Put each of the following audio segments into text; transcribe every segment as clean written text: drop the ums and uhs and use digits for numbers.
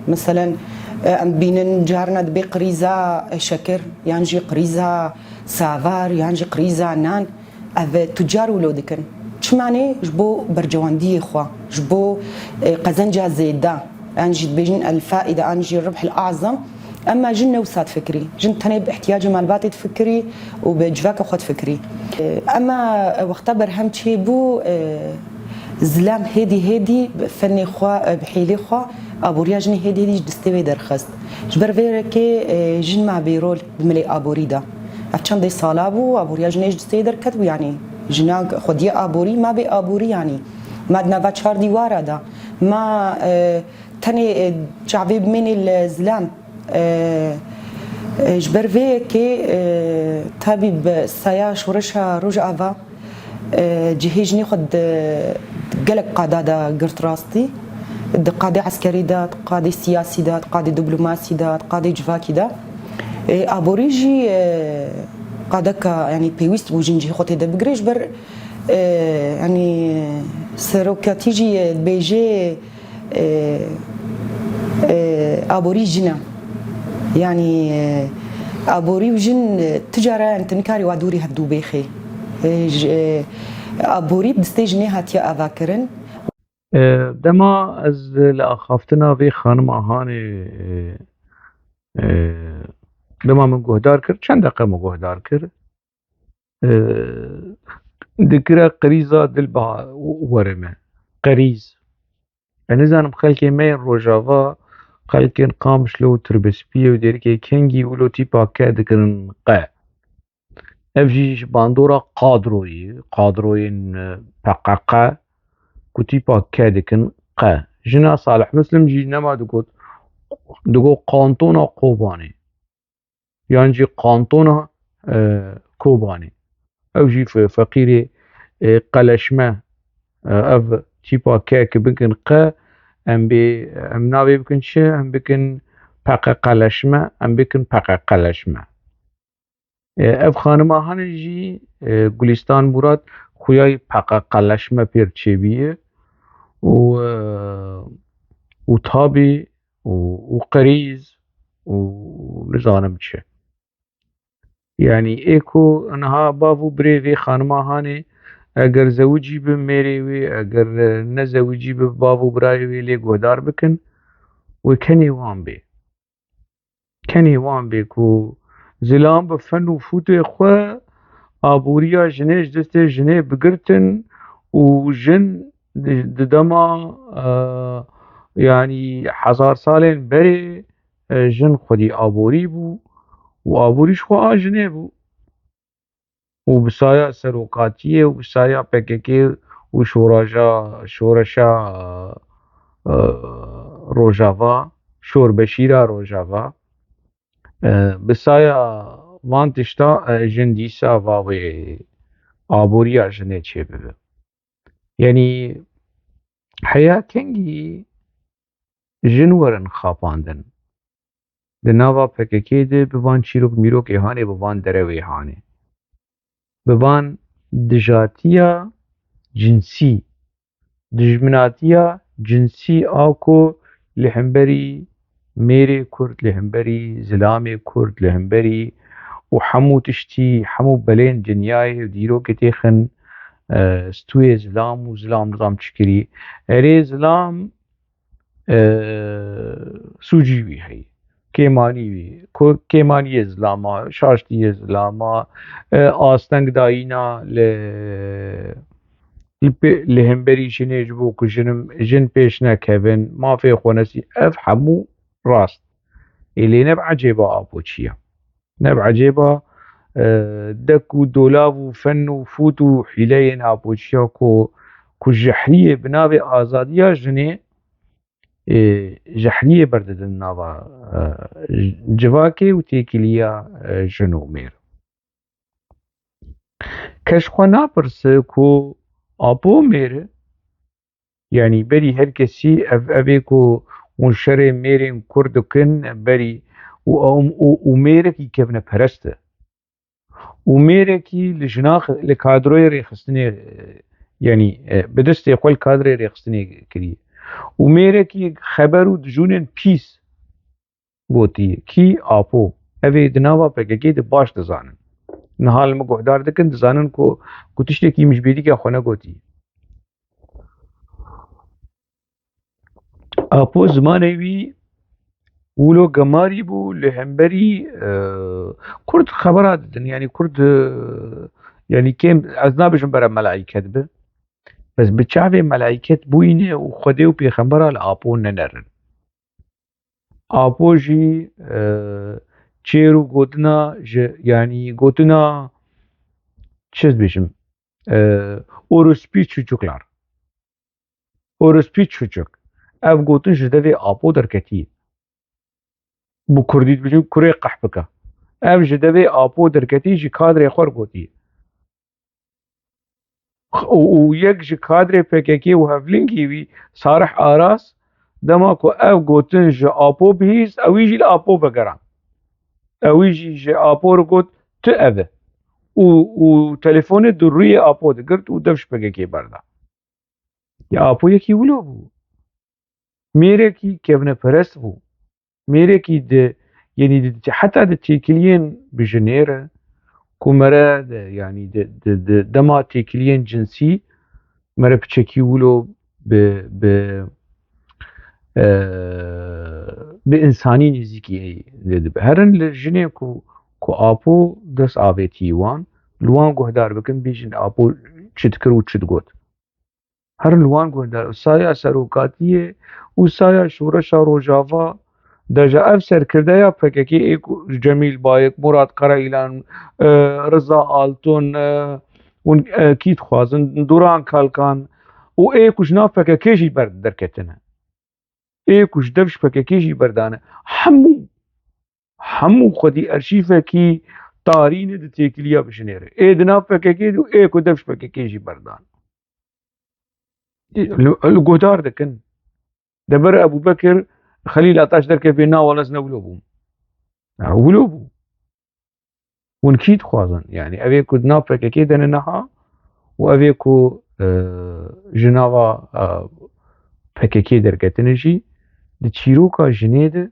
مثلا ام بینن جارنا دبی قریزا شکر یانجی قریزا ساوار یانجی قریزا نان او تجار ولو دکن چ معنی جبو برجواندی خو جبو قزنجا زيدا انجي بيجن الفائده انجي الربح الاعظم اما جن وسات فكري جن تاني باحتياج مالباتي تفكري وبجفاك اخذ فكري اما وقت برهم شي بو زلام هدي فني خوا بحيلي خوا ابوريا جني هدي دستوي درخست جبر فيركي جن مع بيرول بملي ابوريدا افشان دي صالابو ابوريا جني دستوي دركت يعني جنا خدي ابوري ما بي ابوري يعني ما دنا چهار دیواره دا ما تاني جعبي من الزلام جبر في كي طبيب سيا شورشها رجع افا جهيجني خد قلق قاده دا قرت راستي قاده عسكري دا قاده سياسي دا قاده دبلوماسي دا قاده جفاكي دا ابوريجي قادك يعني بيوست بوجنجي خوتي دا بقريش بر يعني سروكاتيجي بيجي ابوريجينا يعني ابوري وجن تجاره انت نكاري وادوري هدو بيخي ابوري بدستيجني هاتيا افاكرن دما از لاخافتنا في خانم اهاني دما من گهدار کرد چند دقیقه من گهدار کرد ذكرى قريزة دلبها ورمه قريز أنا زانم خلكي مين روجافا خلكي قامش لو تربسبيه وديركي كنجي ولو تيبا كادكن قا أفجيش باندورا قادروين بقاقا كتيبا كادكن قا جنا صالح مسلم جي نما دقو قانطونا قوباني يانجي قانطونا كوباني او جي فقيري قلشمه اف تيبا كاك بكن قا ام ناوي بكن شه ام بكن باقا قلشمه ام بكن باقا قلشمه اف خانم هاني جي گلستان مراد خوياي باقا قلشمه بير چيبيه و تابي و قريز و نزانم چه يعني ايكو انها بافو بريفي خانماهاني اگر زوجي بميريوي اگر نزوجي ببافو برايوي لي گودار بكن وكني وان بي كو زلام بفن وفوت خو ابوريا جنيش دست جني بگرتن وجن ددما يعني 1000 سالين بري جن خودي ابوري بو وابوريش خو آجنه بو و بسايا سروقاتيه و بسايا PKK و شورشا روجافا شوربشيرا روجافا بسايا وانتشتا جنديسا واوي آبوريا جنه چه ببه يعني حيا كنگي جنورن خاپاندن دناوا PKK ده بوان چیروک میروک ایهانه بوان دره ویهانه بوان دجاتیا جنسی دجمناتیا جنسی آکو لحنبری میری کرد لحنبری زلام کرد لحنبری و حمو تشتی حمو بلين جنياي وديرو كتيخن استوي زلام وزلام نظام تشكري اري زلام سوجي بي هي كيماني زلاما شاشتي زلاما آستنگ داينا لهمبري جنيج بو جن پیش نكبن ما في خونسي اف حمو راست اللي نبع جيبا ابو چيا نبع جيبا دكو دولاف وفن وفوت وحيلين ابو چيا كو جحرية بناوي آزادية جني جحرية برددن ناوا جواكي وتيكيليا جنو مير كشخوانا برس كو ابو مير يعني بري هركسي افيكو منشر ميرين كردكن بري وميركي كيفنا برسته وميركي لجناخ لكادروي ريخستني يعني بدست يقول كادري ريخستني كري وميركي خبرو دجونن بيس قوتي كي آبو أبي دناوا بكاكي باش دزانن نهال ما قهدار دكن دزانن كو تشتكي مش بيدي كا خونه قوتي آبو زمانه وي ولو قماري بو لهمبري كرد خبرات دن يعني كرد يعني كيم أذنابشن برا ملايكة به بس بتشافي ملايكة بوينه وخديو بيخمبرا لآبو ننرن آبو جي چيرو قوتنا يعني قوتنا چiz بيشم اورسپی çocuklar اورسپی çocuk ev gotin ji devê apo derketî bu Kurdî dibêjin kurê qeh bike ev ji devê apo derketî ji kadrê xwe gotî û yek ji kadrê PKK û hevlîngî wî Sarih Aras dema ku ev gotin ji apo bihîst ewî jî li apo vegeran ewî jî ji apo re got tu ev e û telefônê di rûyê apo digirt û dev ji PKK berda ya apo yekî wilo bû mêrekî kevneperest bû mêrekî di yenî heta di têkiliyên bijinê re ku mere yani di dema têkiliyên cinsî mere piçekî wilo bi insanî nêzîkî dibe herin li jinê ku apo dest avêtî wan li wan guhdar bikin bêjin apo çi dikir û çi digot herin li wan guhdar saya serokatiyê û saya şoreşa Rojava deja ev serkirdeya PKK Cemîl Bayek, Murat Karaîlan, Rıza Altun hûn kî dixwazin Duran Kalkan û ê ku ji nav PKK jî derketine ê ku ji dev ji PKK jî berdane hemû xwedî erşîvekî tarîne di têkiliya bijinê re ê di nav PKK û ê ku dev ji PKK jî berdan li guhdar dikin deber Ebûbekir Xelîl Ataş derkeve nava ez ne wilo bûm wilo bû hûn kî dixwazin yani ev ê ku di nav PKK dene niha û ev ê ku ji nava PKK derketine jî di çîroka jinê de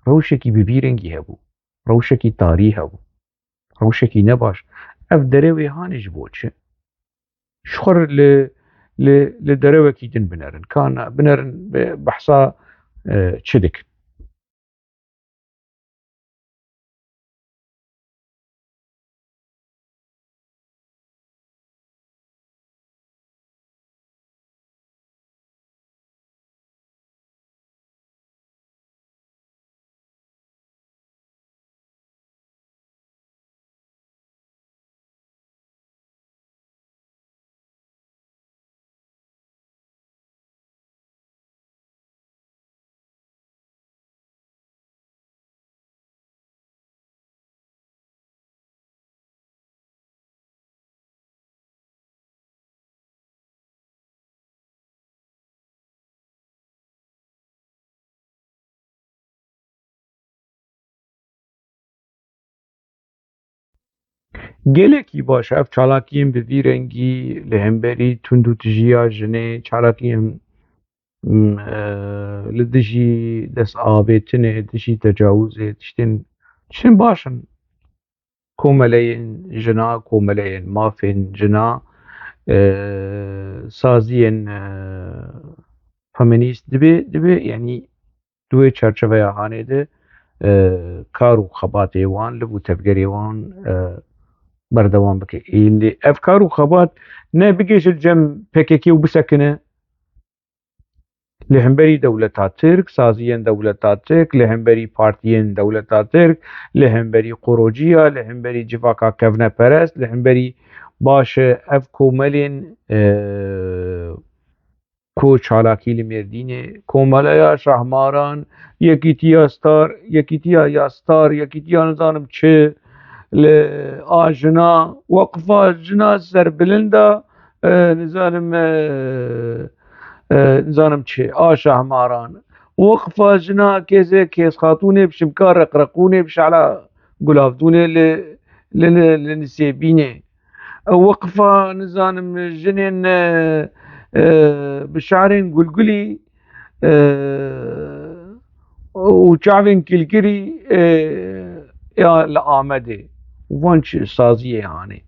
rewşekî bibîrengî hebû rewşekî tarî hebû rewşekî nebaş ev derewê hanê ji bo çi ji xwe li derewekî din binerin kana binerin behsa çi dikin gelekî baş ev çalakiyên bi vî rengî li hemberî tund û tijiya jinê çalakiyên li dijî destavêtinê dijî tecawuzê tiştên baş in komeleyên jina komeleyên mafên jina saziyên feminîst dibe yanî di wê çerçeveya hanê de kar û xebatê wan li bo tevgerê wan berdewam bike ev kar û xebat ne bigêje cem PKK û bisekine li hemberî dewleta Tirk saziyên dewleta Tirk li hemberî partiyên dewleta Tirk li hemberî qurociya li hemberî civaka kevneperest li hemberî baş e ev komelên ku çalakî li Mêrdînê komeleya şahmaran yekîtiya star yekîtiya ya star yekîtiya nizanim çi li a jina weqfa jina serbilind a nizanim çi a şahmaran weqfa jina kêzê kêzxatûnê bi şimka reqreqûnê bi şe'la gulavdûnê li Nisêbînê weqfa nizanim jinên bi şerên gulgulî و çavên kîlkirî ya li Amedê wan saziyê hane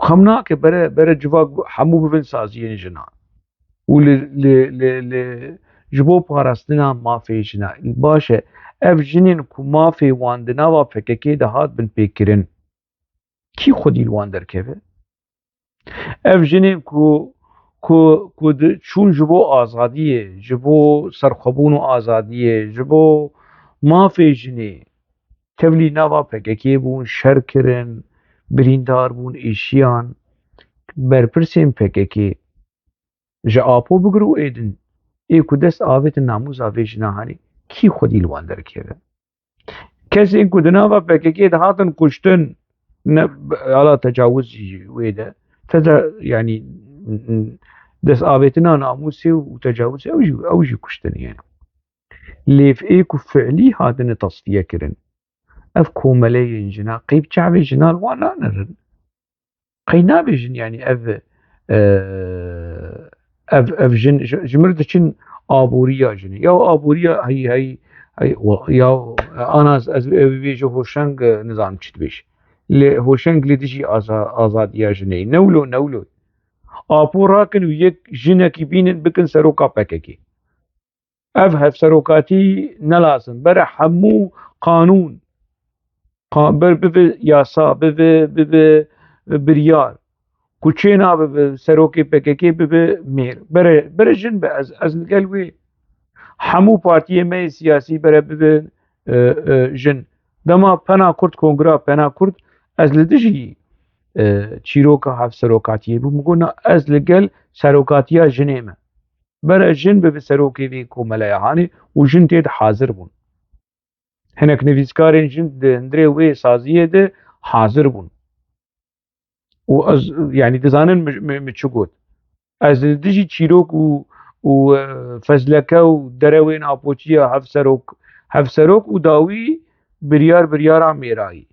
xem nake bere civak hemû bibin saziyên jinan û li ji bo parastina mafê jinan baş e ev jinên ku mafê wan di nava PKK de hat bin pêkirin kî xwedî li wan derkeve ev jinên ku çûn ji bo azadiyê ji bo serxwebûn û azadiyê ji bo mafê jinê tevlî nava PKK bûn şer kirin birîndar bûn êşiyan berpirsên PKK ji apo bigir û êdin ê ku dest avêtin namûza vê jinan henê kî xwedî li wan derkeve kesên ku di nava PKK de hatin kuştin ala tecawuz jî wê de yani destavêtina namûsê û tecawuzê ew jî kuştinê ye lêv ê ku fiilî hatine tasfiye kirin ev komeleyên jinan qey bi çavê jinan li wan nanirin qey nabêjin yani ev jin ji mir diçin aboriya jinê ya aboriya hey ya ana ez bêje hoşeng nizanim çi dibêje lê hoşeng lê dijî azadiya jinê newlo apo rakin û yek jinekî bînin bikin seroka PKK ev hevserokatî nelazim bere hemû qanûn bibe yasa bibe biryar ku çê nabibe serokê PKK bibe mêr bere jin be ez li gel wê hemû partiyên me siyasî bere bibe jin dema pena Kurd Kongreya Pena Kurd ez li dijî çîroka hevserokatiyê bûm got ez li gel serokatiya jinê me bere jin bibe serokê vê komeleya hanê û jin tê de hazir bûn hinek nivîskarên jin di hundirê wê saziyê de hazir bûn û ez yani dizanin min çi got ez li dijî çîrok û fezleke û derewên apoçiya hevserok û dawî biryara mêrayî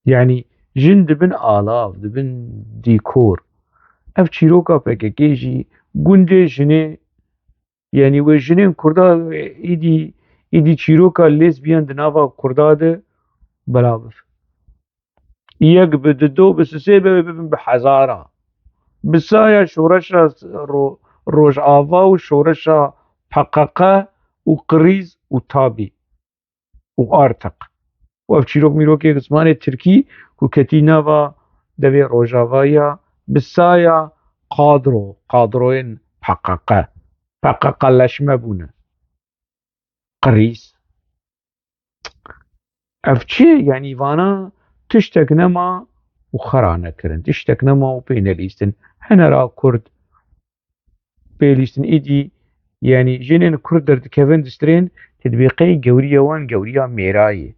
yani jin dibin alav dibin dîkor ev çîroka PKK jî gundê jinê yani wê jinên Kurda êdî çîroka lêsbiyan di nava Kurda de belav yek bi du bi sê bibin bi hezara bi saya şoreşa Rojava û şoreşa PKK û qirîz û tabî û artiq û ev çîrok mîrokê zimanê Tirkî ku ketî nava devê Rojavayê bi saya qadroyên PKK leşme bûne qirîz ev çi yani vana tiştek nema û xera nekirin tiştek nema û pê nelîstin hinera Kurd pêlîstin êdî yani jinên Kurd derdikevin di strên tedbîqê gewriya wan gewriya mêrayê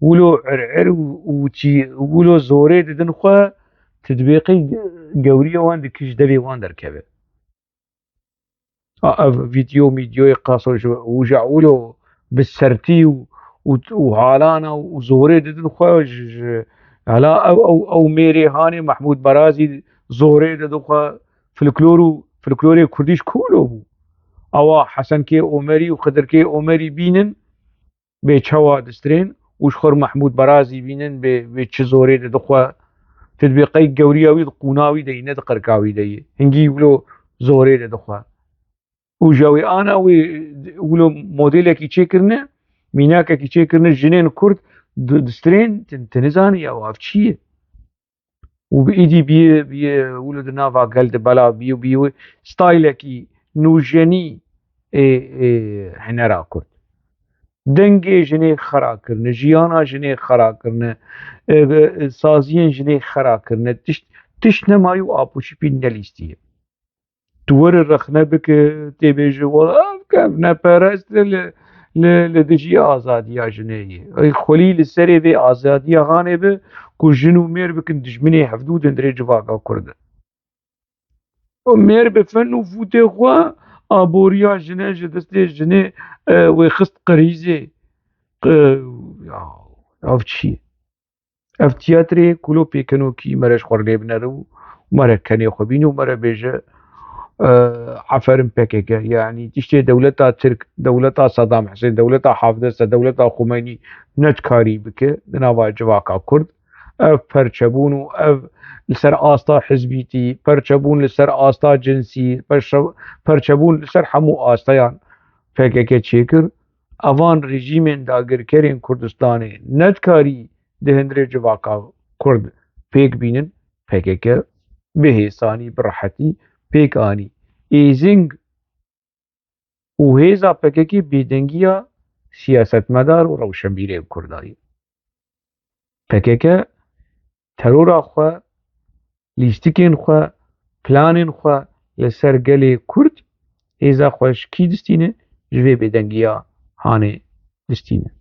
wilo er'er û wilo zorê didin xwe tedbîqê gewriya wan dikij devê wan derkeve ev vîdyoyê qas wilo bi sertî û halana û zorê didin xwe hala ew mêrê hanê Mehmûd Barazî zorê didin xwe folklorê Kurdî ji ku wilo bû ewa Hesenkê Omerî û Xidirkê Omerî bînin bê çawa di strên û ji xwe Mehmûd Barazî bînin bê çi zorê didin xwe tedbîqê gewriya wî di qûna wî de yê ne di qirka wî de yê hingî wilo zorê didin xwe û ji wê ana wê wilo modelekî çêkirine mînakekî çêkirine jinên Kurd di strên tu nizanî ew ev çi ye û êdî bîye wilo di nava gel de bela bîye staylekî nûjenî hinera Kurd dengê jinê xera kirine jiyana jinê xera kirine saziyên jinê xera kirine tişt nemayî û apoçî pî nelîstiye tu were rexne bike tê bêje ev neperest li dijî azadiya jinê ye xwelî li serê vê azadiya hanê be ku jin û mêr bikin dijminê hevdû di hundirê civaka Kurd e mêr bi fen û fûtê xwe aboriya jinê ji destê jinê wê xist qirîzê ev çi ye ev tîyatrê kulo pêkenokî mere ji xwe lê binere û mere kenê xwe bîne û mere bêje عفرم PKK يعني تشتي دولتا ترك دولتا صدام حسين دولتا حافظ دولتا خميني نتكاري بك دناوا جواكا كرد اف پرچبون و اف لسر آستا حزبيتي پرچبون لسر آستا جنسي پرچبون لسر همو آستایان PKK چیکر اوان رژیمین داگر کرین کردستان نتکاری دهندر جواکا کرد پیک بینن PKK بهیسانی براحتی پیک آنی ایزنگ و هیزا PKK بیدنگیا سیاستمدار و روشنبیره کردایی PKK ترورا خو لیستیکین خو پلانین خو لسر گلی کرد هیزا خوش کی دستینه جوی بیدنگیا هانه دستینه